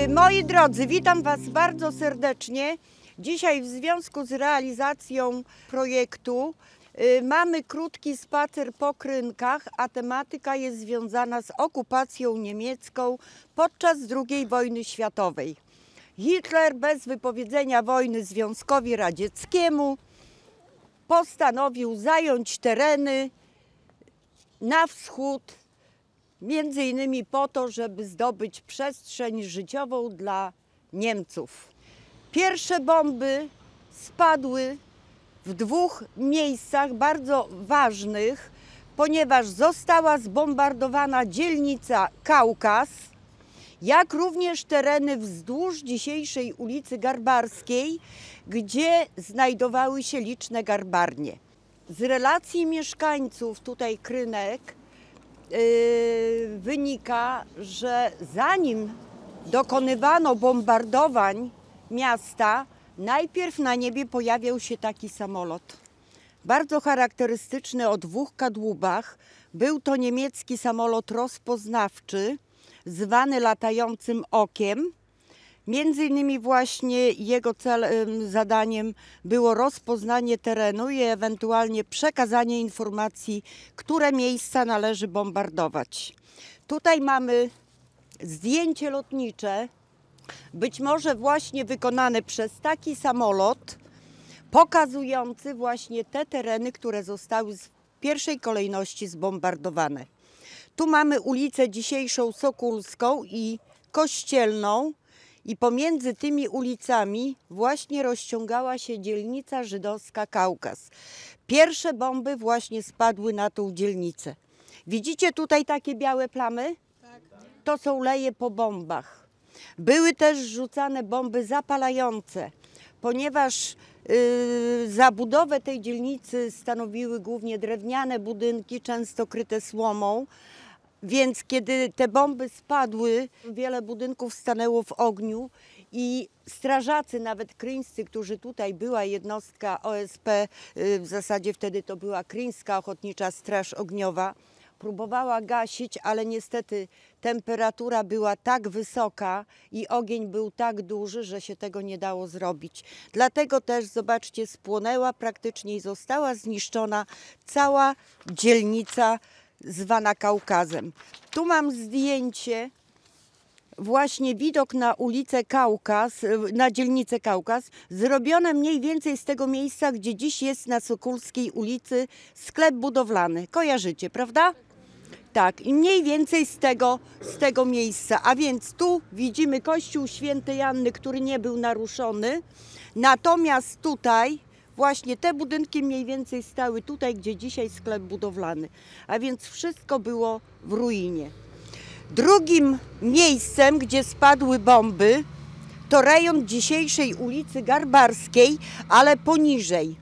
Moi drodzy, witam Was bardzo serdecznie. Dzisiaj w związku z realizacją projektu mamy krótki spacer po Krynkach, a tematyka jest związana z okupacją niemiecką podczas II wojny światowej. Hitler bez wypowiedzenia wojny Związkowi Radzieckiemu postanowił zająć tereny na wschód, między innymi po to, żeby zdobyć przestrzeń życiową dla Niemców. Pierwsze bomby spadły w dwóch miejscach bardzo ważnych, ponieważ została zbombardowana dzielnica Kaukaz, jak również tereny wzdłuż dzisiejszej ulicy Garbarskiej, gdzie znajdowały się liczne garbarnie. Z relacji mieszkańców tutaj Krynek wynika, że zanim dokonywano bombardowań miasta, najpierw na niebie pojawiał się taki samolot. Bardzo charakterystyczny o dwóch kadłubach. Był to niemiecki samolot rozpoznawczy, zwany latającym okiem. Między innymi właśnie jego zadaniem było rozpoznanie terenu i ewentualnie przekazanie informacji, które miejsca należy bombardować. Tutaj mamy zdjęcie lotnicze, być może właśnie wykonane przez taki samolot, pokazujący właśnie te tereny, które zostały w pierwszej kolejności zbombardowane. Tu mamy ulicę dzisiejszą Sokólską i Kościelną. I pomiędzy tymi ulicami właśnie rozciągała się dzielnica żydowska Kaukaz. Pierwsze bomby właśnie spadły na tą dzielnicę. Widzicie tutaj takie białe plamy? Tak. To są leje po bombach. Były też rzucane bomby zapalające, ponieważ zabudowę tej dzielnicy stanowiły głównie drewniane budynki, często kryte słomą. Więc kiedy te bomby spadły, wiele budynków stanęło w ogniu i strażacy, nawet kryńscy, którzy tutaj była jednostka OSP, w zasadzie wtedy to była Kryńska Ochotnicza Straż Ogniowa, próbowała gasić, ale niestety temperatura była tak wysoka i ogień był tak duży, że się tego nie dało zrobić. Dlatego też, zobaczcie, spłonęła praktycznie i została zniszczona cała dzielnica zwana Kaukazem. Tu mam zdjęcie, właśnie widok na ulicę Kaukaz, na dzielnicę Kaukaz, zrobione mniej więcej z tego miejsca, gdzie dziś jest na Sokólskiej ulicy sklep budowlany. Kojarzycie, prawda? Tak, i mniej więcej z tego miejsca. A więc tu widzimy kościół Świętej Anny, który nie był naruszony. Natomiast tutaj właśnie te budynki mniej więcej stały tutaj, gdzie dzisiaj sklep budowlany. A więc wszystko było w ruinie. Drugim miejscem, gdzie spadły bomby, to rejon dzisiejszej ulicy Garbarskiej, ale poniżej.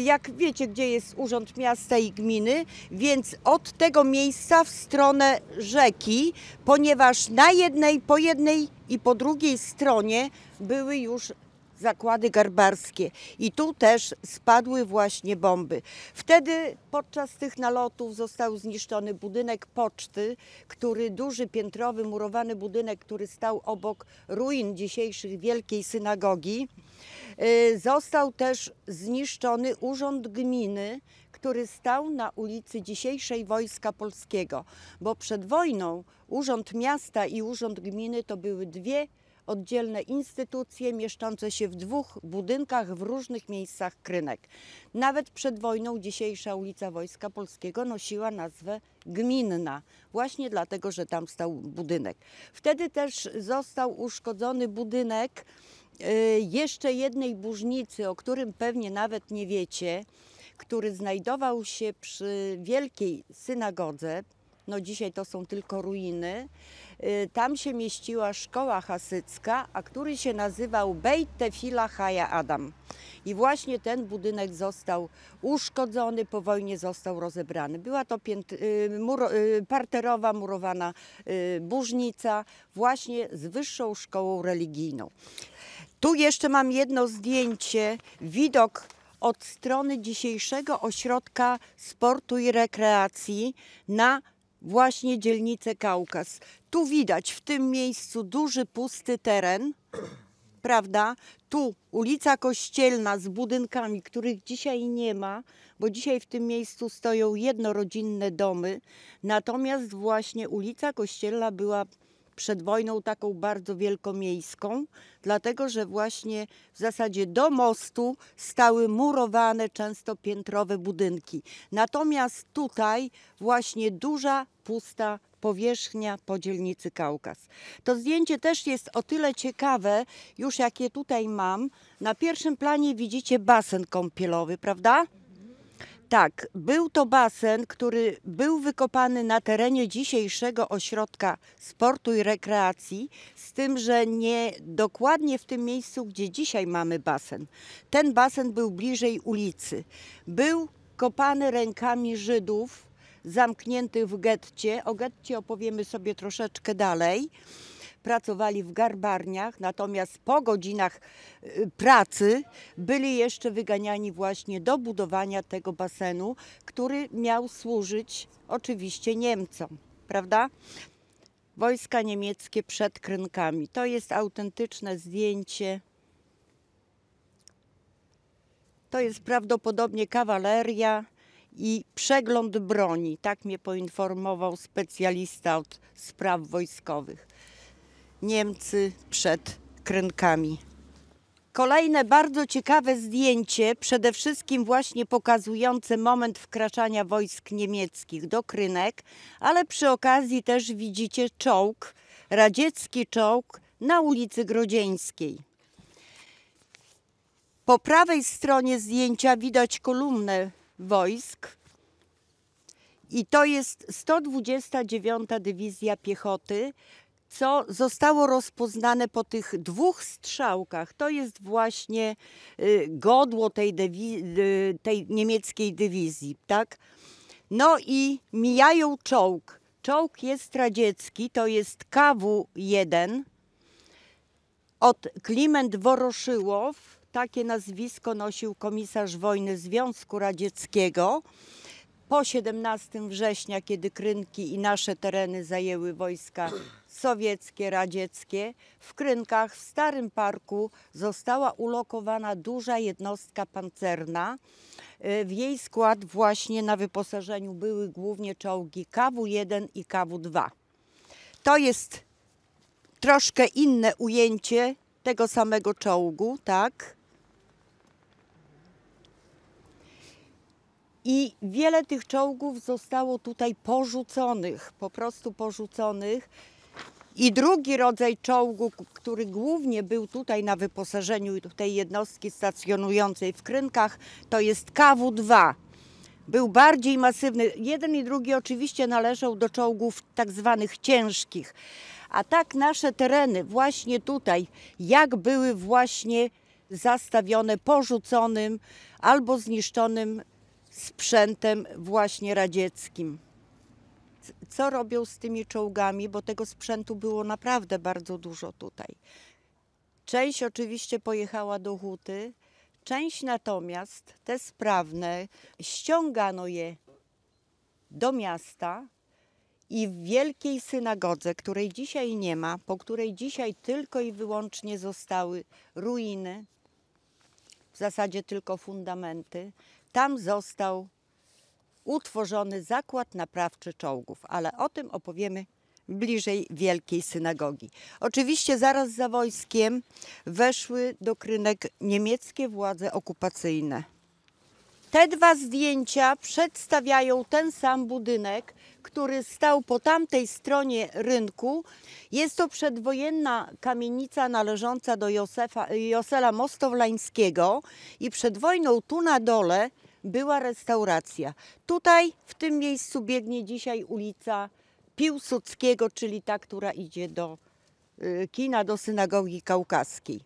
Jak wiecie, gdzie jest Urząd Miasta i Gminy, więc od tego miejsca w stronę rzeki, ponieważ po jednej i po drugiej stronie były już zakłady garbarskie i tu też spadły właśnie bomby. Wtedy podczas tych nalotów został zniszczony budynek poczty, duży piętrowy murowany budynek, który stał obok ruin dzisiejszych Wielkiej Synagogi. Został też zniszczony urząd gminy, który stał na ulicy dzisiejszej Wojska Polskiego, bo przed wojną Urząd Miasta i Urząd Gminy to były dwie oddzielne instytucje mieszczące się w dwóch budynkach w różnych miejscach Krynek. Nawet przed wojną dzisiejsza ulica Wojska Polskiego nosiła nazwę Gminna, właśnie dlatego, że tam stał budynek. Wtedy też został uszkodzony budynek jeszcze jednej burznicy, o którym pewnie nawet nie wiecie, który znajdował się przy Wielkiej Synagodze. No dzisiaj to są tylko ruiny. Tam się mieściła szkoła hasycka, a który się nazywał Beit Tefila Chaya Adam. I właśnie ten budynek został uszkodzony, po wojnie został rozebrany. Była to parterowa, murowana burznica właśnie z wyższą szkołą religijną. Tu jeszcze mam jedno zdjęcie, widok od strony dzisiejszego ośrodka sportu i rekreacji na właśnie dzielnicę Kaukaz. Tu widać w tym miejscu duży pusty teren, prawda? Tu ulica Kościelna z budynkami, których dzisiaj nie ma, bo dzisiaj w tym miejscu stoją jednorodzinne domy. Natomiast właśnie ulica Kościelna była przed wojną taką bardzo wielkomiejską, dlatego że właśnie w zasadzie do mostu stały murowane, często piętrowe budynki. Natomiast tutaj właśnie duża, pusta powierzchnia po dzielnicy Kaukaz. To zdjęcie też jest o tyle ciekawe, już jakie tutaj mam. Na pierwszym planie widzicie basen kąpielowy, prawda? Tak, był to basen, który był wykopany na terenie dzisiejszego ośrodka sportu i rekreacji, z tym, że nie dokładnie w tym miejscu, gdzie dzisiaj mamy basen. Ten basen był bliżej ulicy. Był kopany rękami Żydów zamkniętych w getcie. O getcie opowiemy sobie troszeczkę dalej. Pracowali w garbarniach, natomiast po godzinach pracy byli jeszcze wyganiani właśnie do budowania tego basenu, który miał służyć oczywiście Niemcom, prawda? Wojska niemieckie przed Krynkami. To jest autentyczne zdjęcie. To jest prawdopodobnie kawaleria i przegląd broni. Tak mnie poinformował specjalista od spraw wojskowych. Niemcy przed Krynkami. Kolejne bardzo ciekawe zdjęcie, przede wszystkim właśnie pokazujące moment wkraczania wojsk niemieckich do Krynek, ale przy okazji też widzicie czołg, radziecki czołg na ulicy Grodzieńskiej. Po prawej stronie zdjęcia widać kolumnę wojsk i to jest 129. Dywizja Piechoty, co zostało rozpoznane po tych dwóch strzałkach. To jest właśnie godło tej niemieckiej dywizji, tak? No i mijają czołg. Czołg jest radziecki, to jest KW-1 od Kliment Woroszyłow. Takie nazwisko nosił komisarz wojny Związku Radzieckiego. Po 17 września, kiedy Krynki i nasze tereny zajęły wojska sowieckie, radzieckie, w Krynkach, w Starym Parku została ulokowana duża jednostka pancerna. W jej skład właśnie na wyposażeniu były głównie czołgi KW-1 i KW-2. To jest troszkę inne ujęcie tego samego czołgu, tak? I wiele tych czołgów zostało tutaj porzuconych, po prostu porzuconych. I drugi rodzaj czołgu, który głównie był tutaj na wyposażeniu tej jednostki stacjonującej w Krynkach, to jest KW-2. Był bardziej masywny. Jeden i drugi oczywiście należał do czołgów tak zwanych ciężkich. A tak nasze tereny właśnie tutaj, jak były właśnie zastawione porzuconym albo zniszczonym sprzętem właśnie radzieckim. Co robią z tymi czołgami, bo tego sprzętu było naprawdę bardzo dużo tutaj. Część oczywiście pojechała do huty, część natomiast, te sprawne, ściągano je do miasta i w wielkiej synagodze, której dzisiaj nie ma, po której dzisiaj tylko i wyłącznie zostały ruiny, w zasadzie tylko fundamenty, tam został utworzony zakład naprawczy czołgów, ale o tym opowiemy bliżej Wielkiej Synagogi. Oczywiście zaraz za wojskiem weszły do Krynek niemieckie władze okupacyjne. Te dwa zdjęcia przedstawiają ten sam budynek, który stał po tamtej stronie rynku. Jest to przedwojenna kamienica należąca do Josela Mostowlańskiego i przed wojną tu na dole była restauracja. Tutaj w tym miejscu biegnie dzisiaj ulica Piłsudskiego, czyli ta, która idzie do kina, do synagogi kaukaskiej.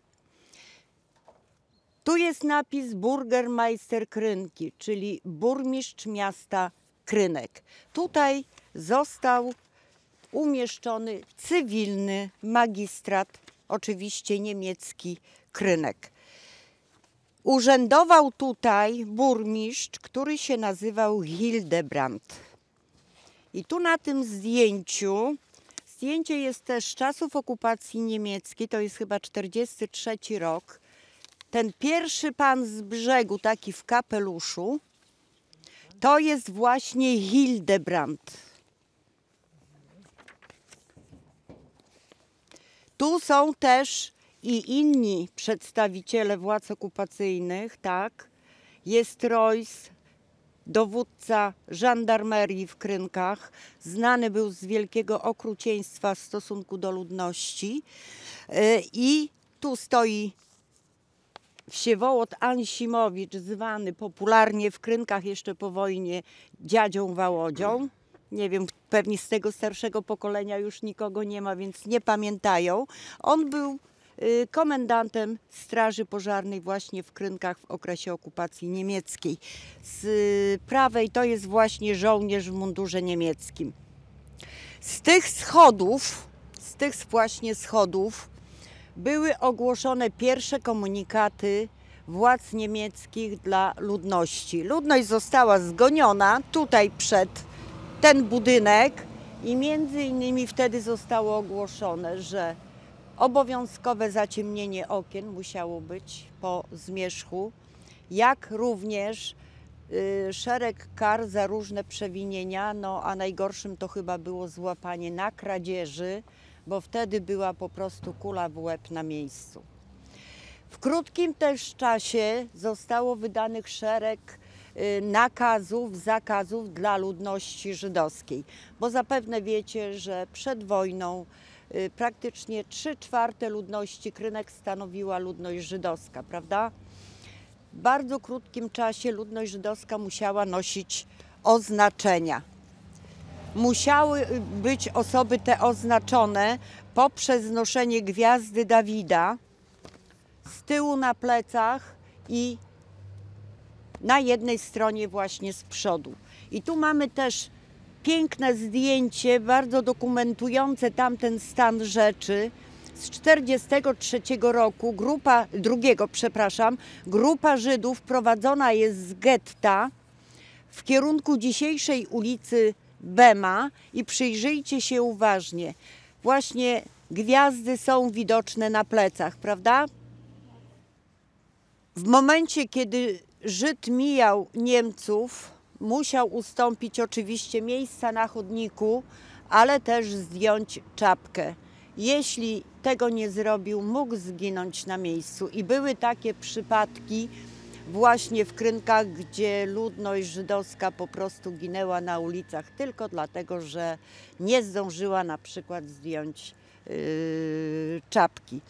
Tu jest napis Burgermeister Krynki, czyli burmistrz miasta Krynek. Tutaj został umieszczony cywilny magistrat, oczywiście niemiecki, Krynek. Urzędował tutaj burmistrz, który się nazywał Hildebrand. I tu na tym zdjęcie jest też z czasów okupacji niemieckiej, to jest chyba 1943 rok. Ten pierwszy pan z brzegu, taki w kapeluszu, to jest właśnie Hildebrand. Tu są też i inni przedstawiciele władz okupacyjnych, tak? Jest Reuss, dowódca żandarmerii w Krynkach, znany był z wielkiego okrucieństwa w stosunku do ludności. I tu stoi Wsiewołod Ansimowicz, zwany popularnie w Krynkach jeszcze po wojnie dziadzią Wałodzią. Nie wiem, pewnie z tego starszego pokolenia już nikogo nie ma, więc nie pamiętają. On był komendantem Straży Pożarnej właśnie w Krynkach w okresie okupacji niemieckiej. Z prawej to jest właśnie żołnierz w mundurze niemieckim. Z tych właśnie schodów były ogłoszone pierwsze komunikaty władz niemieckich dla ludności. Ludność została zgoniona tutaj przed ten budynek i między innymi wtedy zostało ogłoszone, że obowiązkowe zaciemnienie okien musiało być po zmierzchu, jak również szereg kar za różne przewinienia, no a najgorszym to chyba było złapanie na kradzieży, bo wtedy była po prostu kula w łeb na miejscu. W krótkim też czasie zostało wydanych szereg nakazów, zakazów dla ludności żydowskiej, bo zapewne wiecie, że przed wojną praktycznie 3/4 ludności Krynek stanowiła ludność żydowska, prawda? W bardzo krótkim czasie ludność żydowska musiała nosić oznaczenia. Musiały być osoby te oznaczone poprzez noszenie gwiazdy Dawida z tyłu na plecach i na jednej stronie właśnie z przodu. I tu mamy też piękne zdjęcie, bardzo dokumentujące tamten stan rzeczy. Z 1943 roku, grupa Żydów prowadzona jest z getta w kierunku dzisiejszej ulicy Bema i przyjrzyjcie się uważnie. Właśnie gwiazdy są widoczne na plecach, prawda? W momencie, kiedy Żyd mijał Niemców, musiał ustąpić oczywiście miejsca na chodniku, ale też zdjąć czapkę. Jeśli tego nie zrobił, mógł zginąć na miejscu. I były takie przypadki właśnie w Krynkach, gdzie ludność żydowska po prostu ginęła na ulicach tylko dlatego, że nie zdążyła na przykład zdjąć czapki.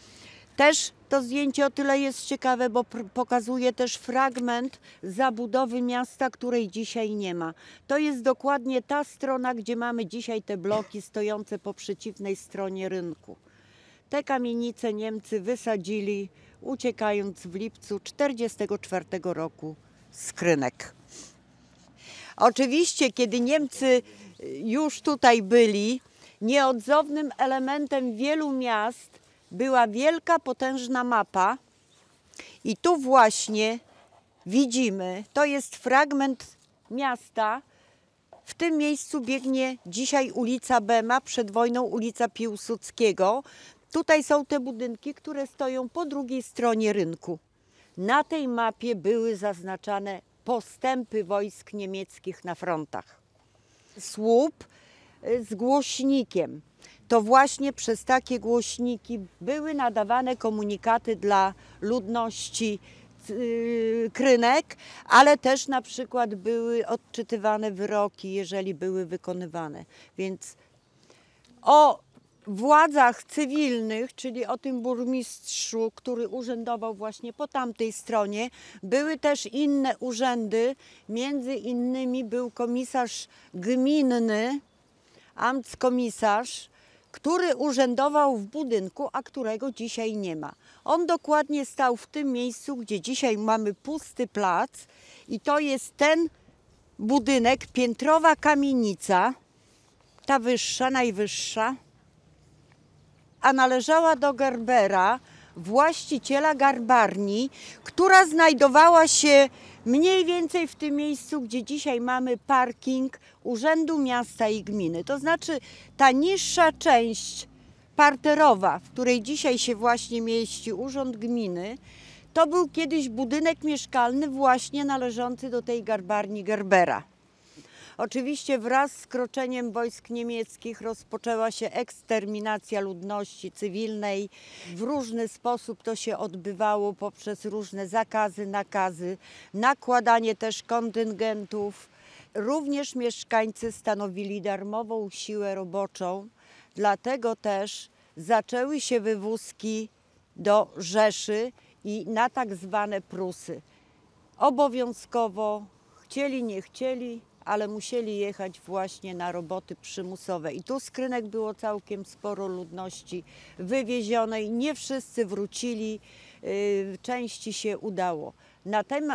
Też to zdjęcie o tyle jest ciekawe, bo pokazuje też fragment zabudowy miasta, której dzisiaj nie ma. To jest dokładnie ta strona, gdzie mamy dzisiaj te bloki stojące po przeciwnej stronie rynku. Te kamienice Niemcy wysadzili, uciekając w lipcu 1944 roku z Krynek. Oczywiście, kiedy Niemcy już tutaj byli, nieodzownym elementem wielu miast była wielka, potężna mapa i tu właśnie widzimy, to jest fragment miasta. W tym miejscu biegnie dzisiaj ulica Bema, przed wojną ulica Piłsudskiego. Tutaj są te budynki, które stoją po drugiej stronie rynku. Na tej mapie były zaznaczane postępy wojsk niemieckich na frontach. Słup z głośnikiem. To właśnie przez takie głośniki były nadawane komunikaty dla ludności Krynek, ale też na przykład były odczytywane wyroki, jeżeli były wykonywane. Więc o władzach cywilnych, czyli o tym burmistrzu, który urzędował właśnie po tamtej stronie, były też inne urzędy, między innymi był komisarz gminny, amtskomisarz, który urzędował w budynku, a którego dzisiaj nie ma. On dokładnie stał w tym miejscu, gdzie dzisiaj mamy pusty plac i to jest ten budynek, piętrowa kamienica, ta wyższa, najwyższa, a należała do Gerbera, właściciela garbarni, która znajdowała się mniej więcej w tym miejscu, gdzie dzisiaj mamy parking Urzędu Miasta i Gminy. To znaczy ta niższa część parterowa, w której dzisiaj się właśnie mieści Urząd Gminy, to był kiedyś budynek mieszkalny właśnie należący do tej garbarni Gerbera. Oczywiście wraz z kroczeniem wojsk niemieckich rozpoczęła się eksterminacja ludności cywilnej. W różny sposób to się odbywało poprzez różne zakazy, nakazy, nakładanie też kontyngentów. Również mieszkańcy stanowili darmową siłę roboczą, dlatego też zaczęły się wywózki do Rzeszy i na tak zwane Prusy. Obowiązkowo, chcieli nie chcieli, ale musieli jechać właśnie na roboty przymusowe. I tu z Krynek było całkiem sporo ludności wywiezionej. Nie wszyscy wrócili, części się udało.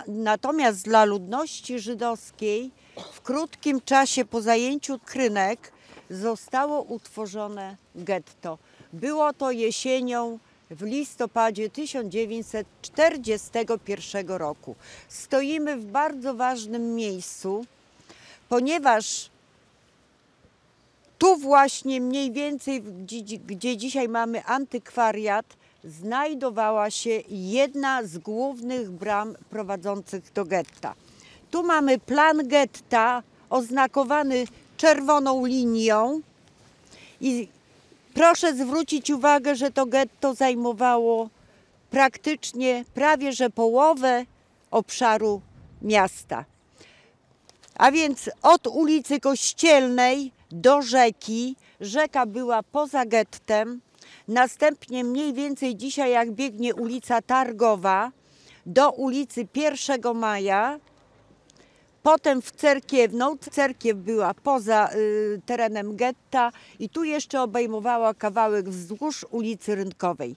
Natomiast dla ludności żydowskiej w krótkim czasie po zajęciu Krynek zostało utworzone getto. Było to jesienią w listopadzie 1941 roku. Stoimy w bardzo ważnym miejscu, ponieważ tu właśnie mniej więcej, gdzie dzisiaj mamy antykwariat, znajdowała się jedna z głównych bram prowadzących do getta. Tu mamy plan getta oznakowany czerwoną linią i proszę zwrócić uwagę, że to getto zajmowało praktycznie prawie że połowę obszaru miasta. A więc od ulicy Kościelnej do rzeki, rzeka była poza gettem, następnie mniej więcej dzisiaj jak biegnie ulica Targowa do ulicy 1 Maja, potem w Cerkiewną, cerkiew była poza terenem getta i tu jeszcze obejmowała kawałek wzdłuż ulicy Rynkowej.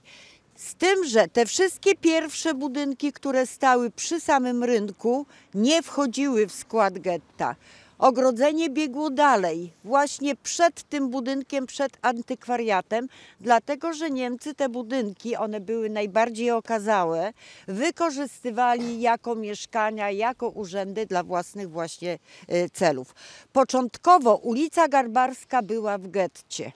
Z tym, że te wszystkie pierwsze budynki, które stały przy samym rynku, nie wchodziły w skład getta. Ogrodzenie biegło dalej, właśnie przed tym budynkiem, przed antykwariatem, dlatego że Niemcy te budynki, one były najbardziej okazałe, wykorzystywali jako mieszkania, jako urzędy dla własnych właśnie celów. Początkowo ulica Garbarska była w getcie.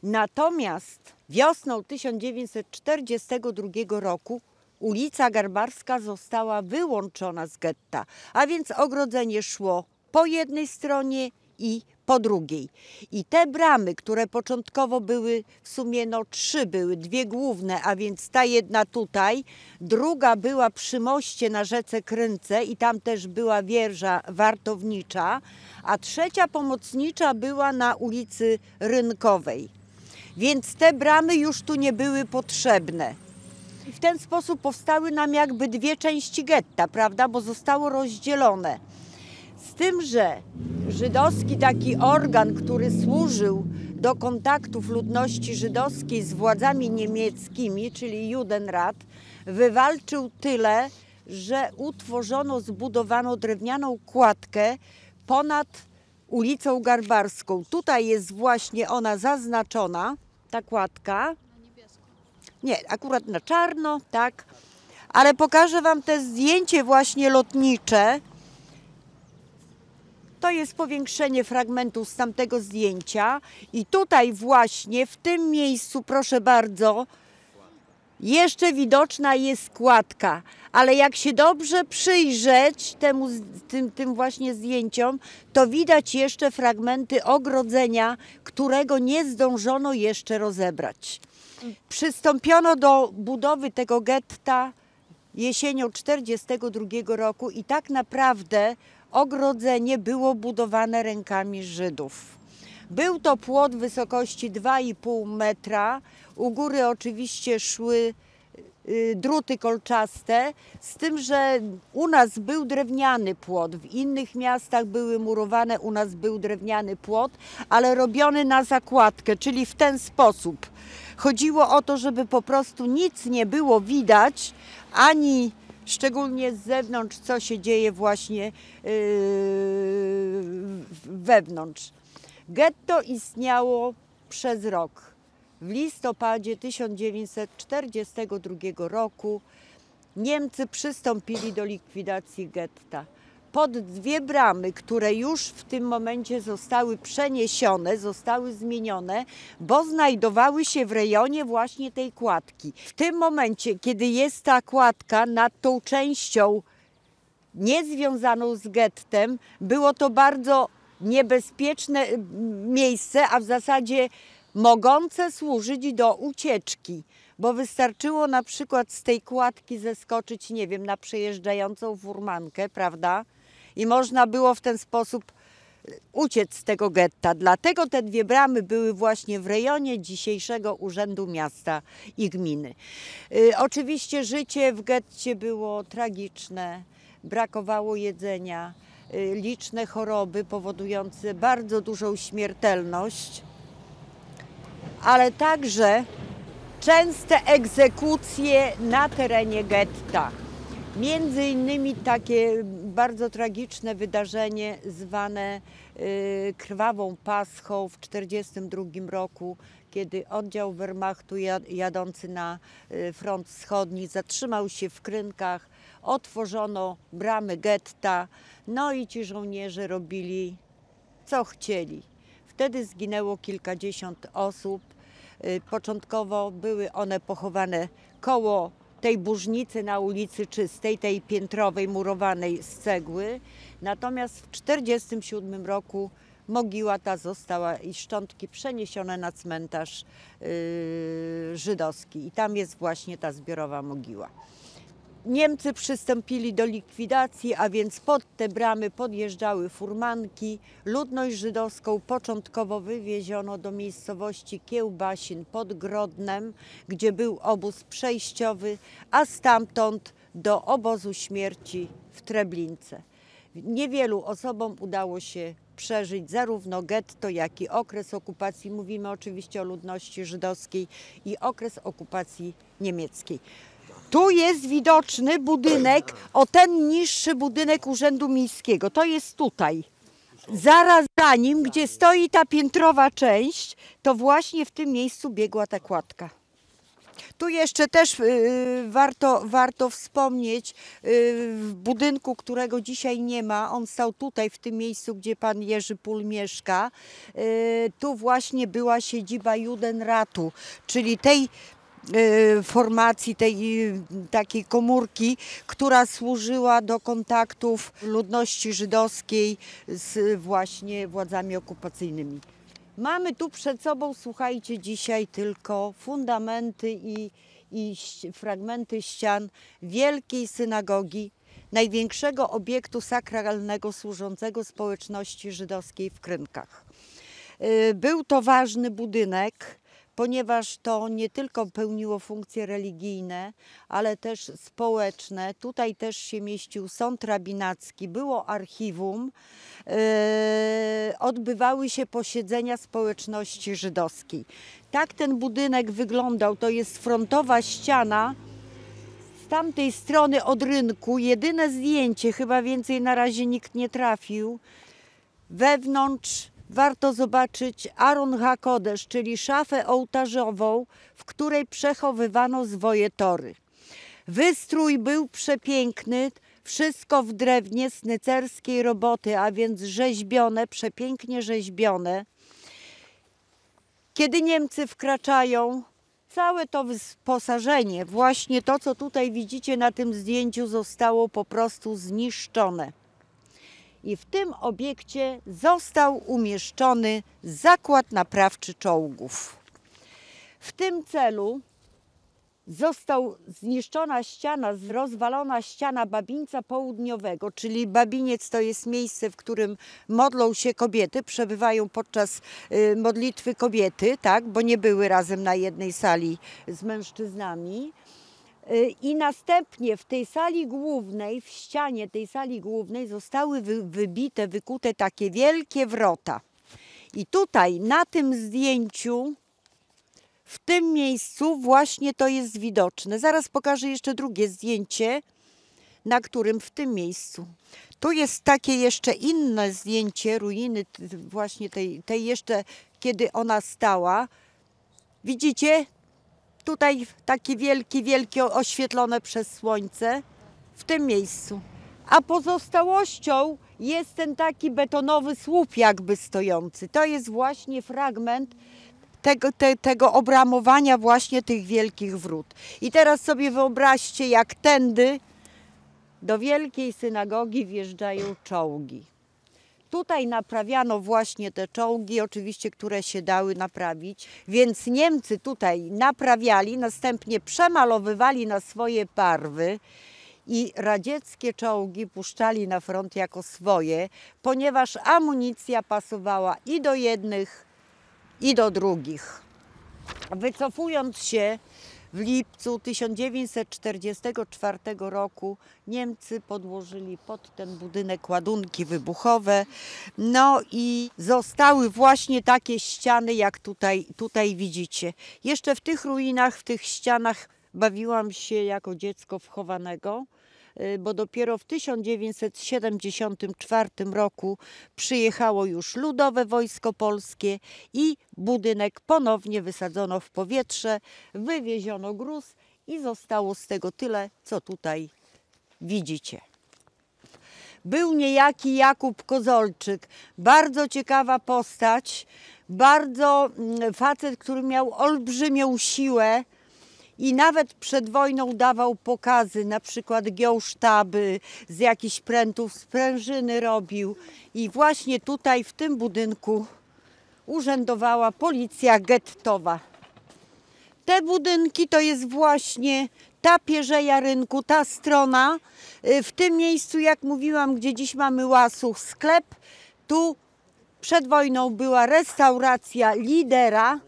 Natomiast wiosną 1942 roku ulica Garbarska została wyłączona z getta, a więc ogrodzenie szło po jednej stronie i po drugiej. I te bramy, które początkowo były, w sumie trzy były, dwie główne, a więc ta jedna tutaj, druga była przy moście na rzece Krynce i tam też była wieża wartownicza, a trzecia pomocnicza była na ulicy Rynkowej. Więc te bramy już tu nie były potrzebne. I w ten sposób powstały nam jakby dwie części getta, prawda, bo zostało rozdzielone. Z tym, że żydowski taki organ, który służył do kontaktów ludności żydowskiej z władzami niemieckimi, czyli Judenrat, wywalczył tyle, że zbudowano drewnianą kładkę ponad ulicą Garbarską. Tutaj jest właśnie ona zaznaczona, ta kładka. Nie, akurat na czarno, tak. Ale pokażę wam te zdjęcie właśnie lotnicze. To jest powiększenie fragmentu z tamtego zdjęcia. I tutaj właśnie, w tym miejscu, proszę bardzo, jeszcze widoczna jest kładka. Ale jak się dobrze przyjrzeć tym właśnie zdjęciom, to widać jeszcze fragmenty ogrodzenia, którego nie zdążono jeszcze rozebrać. Przystąpiono do budowy tego getta jesienią 1942 roku i tak naprawdę ogrodzenie było budowane rękami Żydów. Był to płot wysokości 2,5 metra. U góry oczywiście szły druty kolczaste, z tym, że u nas był drewniany płot, w innych miastach były murowane, u nas był drewniany płot, ale robiony na zakładkę, czyli w ten sposób. Chodziło o to, żeby po prostu nic nie było widać, ani szczególnie z zewnątrz, co się dzieje właśnie wewnątrz. Getto istniało przez rok. w listopadzie 1942 roku Niemcy przystąpili do likwidacji getta. Pod dwie bramy, które już w tym momencie zostały przeniesione, zostały zmienione, bo znajdowały się w rejonie właśnie tej kładki. W tym momencie, kiedy jest ta kładka nad tą częścią niezwiązaną z gettem, było to bardzo niebezpieczne miejsce, a w zasadzie mogące służyć do ucieczki, bo wystarczyło na przykład z tej kładki zeskoczyć, nie wiem, na przejeżdżającą furmankę, prawda? I można było w ten sposób uciec z tego getta. Dlatego te dwie bramy były właśnie w rejonie dzisiejszego Urzędu Miasta i Gminy. Oczywiście życie w getcie było tragiczne, brakowało jedzenia, liczne choroby powodujące bardzo dużą śmiertelność, ale także częste egzekucje na terenie getta. Między innymi takie bardzo tragiczne wydarzenie zwane Krwawą Paschą w 1942 roku, kiedy oddział Wehrmachtu jadący na front wschodni zatrzymał się w Krynkach, otworzono bramy getta, no i ci żołnierze robili co chcieli. Wtedy zginęło kilkadziesiąt osób. Początkowo były one pochowane koło tej burznicy na ulicy Czystej, tej piętrowej, murowanej z cegły. Natomiast w 1947 roku mogiła ta została i szczątki przeniesione na cmentarz żydowski. I tam jest właśnie ta zbiorowa mogiła. Niemcy przystąpili do likwidacji, a więc pod te bramy podjeżdżały furmanki. Ludność żydowską początkowo wywieziono do miejscowości Kiełbasin pod Grodnem, gdzie był obóz przejściowy, a stamtąd do obozu śmierci w Treblince. Niewielu osobom udało się przeżyć zarówno getto, jak i okres okupacji. Mówimy oczywiście o ludności żydowskiej i okres okupacji niemieckiej. Tu jest widoczny budynek, o ten niższy budynek Urzędu Miejskiego. To jest tutaj. Zaraz za nim, gdzie stoi ta piętrowa część, to właśnie w tym miejscu biegła ta kładka. Tu jeszcze też warto wspomnieć, w budynku, którego dzisiaj nie ma, on stał tutaj, w tym miejscu, gdzie pan Jerzy Pól mieszka. Tu właśnie była siedziba Judenratu, czyli tej formacji, tej takiej komórki, która służyła do kontaktów ludności żydowskiej z właśnie władzami okupacyjnymi. Mamy tu przed sobą, słuchajcie, dzisiaj tylko fundamenty i fragmenty ścian wielkiej synagogi, największego obiektu sakralnego służącego społeczności żydowskiej w Krynkach. Był to ważny budynek, ponieważ to nie tylko pełniło funkcje religijne, ale też społeczne. Tutaj też się mieścił sąd rabinacki, było archiwum, odbywały się posiedzenia społeczności żydowskiej. Tak ten budynek wyglądał, to jest frontowa ściana. Z tamtej strony od rynku jedyne zdjęcie, chyba więcej na razie nikt nie trafił. Wewnątrz warto zobaczyć Aron HaKodesz, czyli szafę ołtarzową, w której przechowywano zwoje Tory. Wystrój był przepiękny, wszystko w drewnie snycerskiej roboty, a więc rzeźbione, przepięknie rzeźbione. Kiedy Niemcy wkraczają, całe to wyposażenie, właśnie to, co tutaj widzicie na tym zdjęciu, zostało po prostu zniszczone. I w tym obiekcie został umieszczony zakład naprawczy czołgów. W tym celu została zniszczona ściana, rozwalona ściana Babińca Południowego, czyli Babiniec to jest miejsce, w którym modlą się kobiety, przebywają podczas modlitwy kobiety, tak, bo nie były razem na jednej sali z mężczyznami. I następnie w tej sali głównej, w ścianie tej sali głównej zostały wybite, wykute takie wielkie wrota. I tutaj na tym zdjęciu, w tym miejscu właśnie to jest widoczne. Zaraz pokażę jeszcze drugie zdjęcie, na którym w tym miejscu. Tu jest takie jeszcze inne zdjęcie ruiny właśnie tej jeszcze, kiedy ona stała. Widzicie? Tutaj takie wielkie oświetlone przez słońce w tym miejscu. A pozostałością jest ten taki betonowy słup jakby stojący. To jest właśnie fragment tego obramowania właśnie tych wielkich wrót. I teraz sobie wyobraźcie, jak tędy do wielkiej synagogi wjeżdżają czołgi. Tutaj naprawiano właśnie te czołgi, oczywiście, które się dały naprawić, więc Niemcy tutaj naprawiali, następnie przemalowywali na swoje barwy i radzieckie czołgi puszczali na front jako swoje, ponieważ amunicja pasowała i do jednych, i do drugich. Wycofując się w lipcu 1944 roku Niemcy podłożyli pod ten budynek ładunki wybuchowe, no i zostały właśnie takie ściany, jak tutaj widzicie. Jeszcze w tych ruinach, w tych ścianach bawiłam się jako dziecko wchowanego, bo dopiero w 1974 roku przyjechało już Ludowe Wojsko Polskie i budynek ponownie wysadzono w powietrze, wywieziono gruz i zostało z tego tyle, co tutaj widzicie. Był niejaki Jakub Kozolczyk, bardzo ciekawa postać, bardzo facet, który miał olbrzymią siłę, i nawet przed wojną dawał pokazy, na przykład giął sztaby, z jakichś prętów sprężyny robił. I właśnie tutaj w tym budynku urzędowała policja gettowa. Te budynki to jest właśnie ta pierzeja rynku, ta strona. W tym miejscu, jak mówiłam, gdzie dziś mamy Łasuch sklep, tu przed wojną była restauracja Lidera,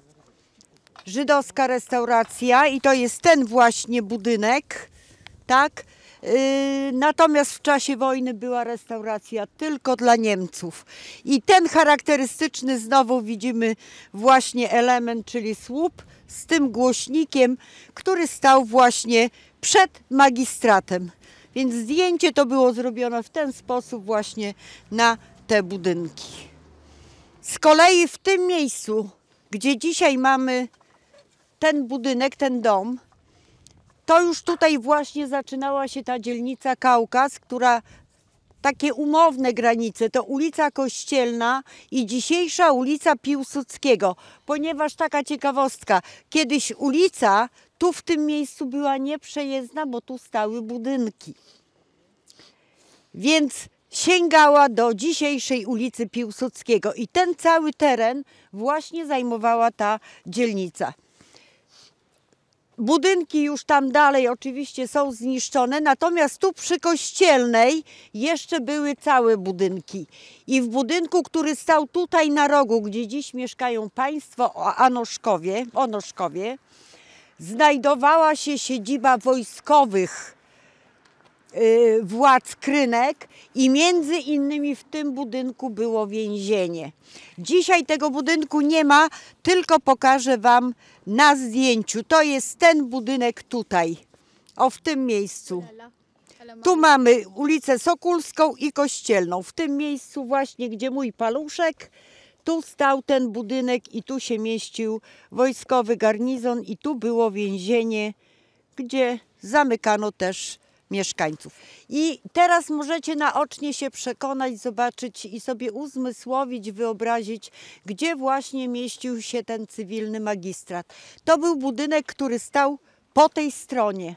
żydowska restauracja i to jest ten właśnie budynek, tak? Natomiast w czasie wojny była restauracja tylko dla Niemców. I ten charakterystyczny znowu widzimy właśnie element, czyli słup z tym głośnikiem, który stał właśnie przed magistratem. Więc zdjęcie to było zrobione w ten sposób właśnie na te budynki. Z kolei w tym miejscu, gdzie dzisiaj mamy ten budynek, ten dom, to już tutaj właśnie zaczynała się ta dzielnica Kaukaz, która takie umowne granice, to ulica Kościelna i dzisiejsza ulica Piłsudskiego, ponieważ taka ciekawostka, kiedyś ulica tu w tym miejscu była nieprzejezdna, bo tu stały budynki. Więc sięgała do dzisiejszej ulicy Piłsudskiego i ten cały teren właśnie zajmowała ta dzielnica. Budynki już tam dalej oczywiście są zniszczone, natomiast tu przy Kościelnej jeszcze były całe budynki. I w budynku, który stał tutaj na rogu, gdzie dziś mieszkają państwo Onoszkowie, znajdowała się siedziba wojskowych władz Krynek i między innymi w tym budynku było więzienie. Dzisiaj tego budynku nie ma, tylko pokażę Wam na zdjęciu. To jest ten budynek tutaj, o w tym miejscu. Tu mamy ulicę Sokulską i Kościelną. W tym miejscu właśnie, gdzie mój paluszek, tu stał ten budynek i tu się mieścił wojskowy garnizon i tu było więzienie, gdzie zamykano też mieszkańców. I teraz możecie naocznie się przekonać, zobaczyć i sobie uzmysłowić, wyobrazić, gdzie właśnie mieścił się ten cywilny magistrat. To był budynek, który stał po tej stronie.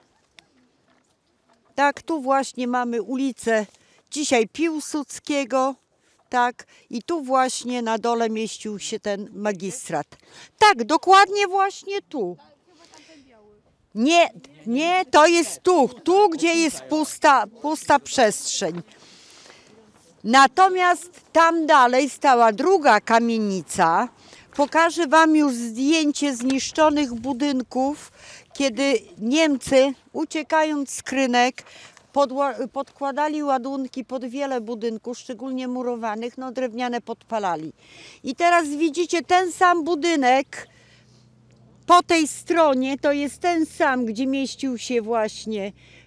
Tak, tu właśnie mamy ulicę dzisiaj Piłsudskiego, tak, i tu właśnie na dole mieścił się ten magistrat. Tak, dokładnie właśnie tu. Nie, to jest tu gdzie jest pusta przestrzeń. Natomiast tam dalej stała druga kamienica. Pokażę Wam już zdjęcie zniszczonych budynków, kiedy Niemcy, uciekając z Krynek, podkładali ładunki pod wiele budynków, szczególnie murowanych, no drewniane podpalali. I teraz widzicie ten sam budynek, po tej stronie to jest ten sam, gdzie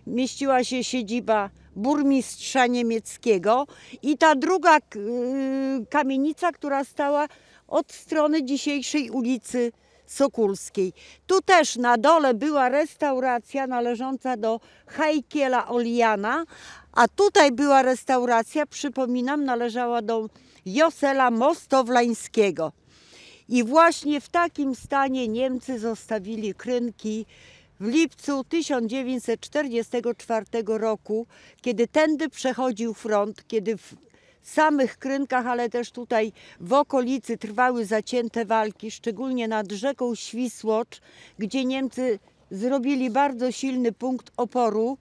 mieściła się siedziba burmistrza niemieckiego i ta druga kamienica, która stała od strony dzisiejszej ulicy Sokólskiej. Tu też na dole była restauracja należąca do Hajkiela Oliana, a tutaj była restauracja, przypominam, należała do Josela Mostowlańskiego. I właśnie w takim stanie Niemcy zostawili Krynki w lipcu 1944 roku, kiedy tędy przechodził front, kiedy w samych Krynkach, ale też tutaj w okolicy trwały zacięte walki, szczególnie nad rzeką Świsłocz, gdzie Niemcy zrobili bardzo silny punkt oporu.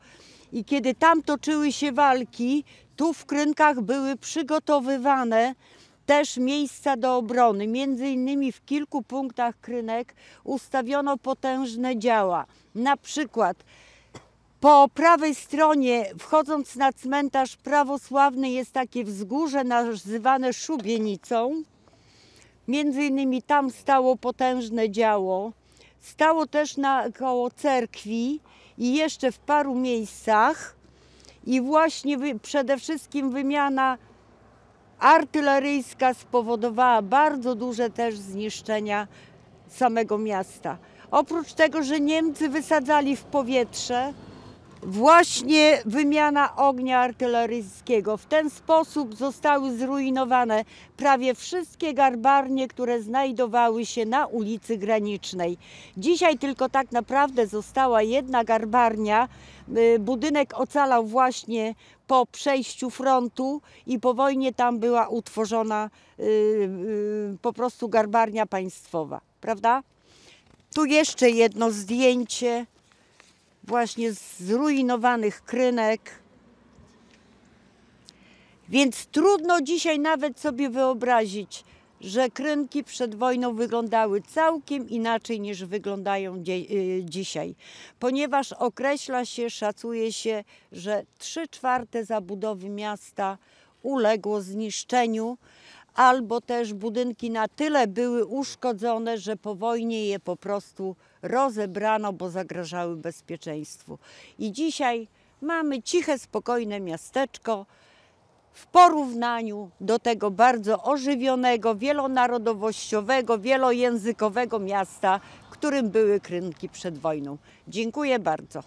I kiedy tam toczyły się walki, tu w Krynkach były przygotowywane też miejsca do obrony. Między innymi w kilku punktach Krynek ustawiono potężne działa. Na przykład po prawej stronie, wchodząc na cmentarz prawosławny, jest takie wzgórze nazywane Szubienicą. Między innymi tam stało potężne działo. Stało też koło cerkwi i jeszcze w paru miejscach. I właśnie przede wszystkim wymiana artyleryjska spowodowała bardzo duże też zniszczenia samego miasta. Oprócz tego, że Niemcy wysadzali w powietrze, właśnie wymiana ognia artyleryjskiego. W ten sposób zostały zrujnowane prawie wszystkie garbarnie, które znajdowały się na ulicy Granicznej. Dzisiaj tylko tak naprawdę została jedna garbarnia. Budynek ocalał właśnie po przejściu frontu i po wojnie tam była utworzona po prostu garbarnia państwowa, prawda? Tu jeszcze jedno zdjęcie właśnie z zrujnowanych Krynek. Więc trudno dzisiaj nawet sobie wyobrazić, że Krynki przed wojną wyglądały całkiem inaczej niż wyglądają dzisiaj. Ponieważ określa się, szacuje się, że 3/4 zabudowy miasta uległo zniszczeniu, albo też budynki na tyle były uszkodzone, że po wojnie je po prostu rozebrano, bo zagrażały bezpieczeństwu. I dzisiaj mamy ciche, spokojne miasteczko w porównaniu do tego bardzo ożywionego, wielonarodowościowego, wielojęzykowego miasta, którym były Krynki przed wojną. Dziękuję bardzo.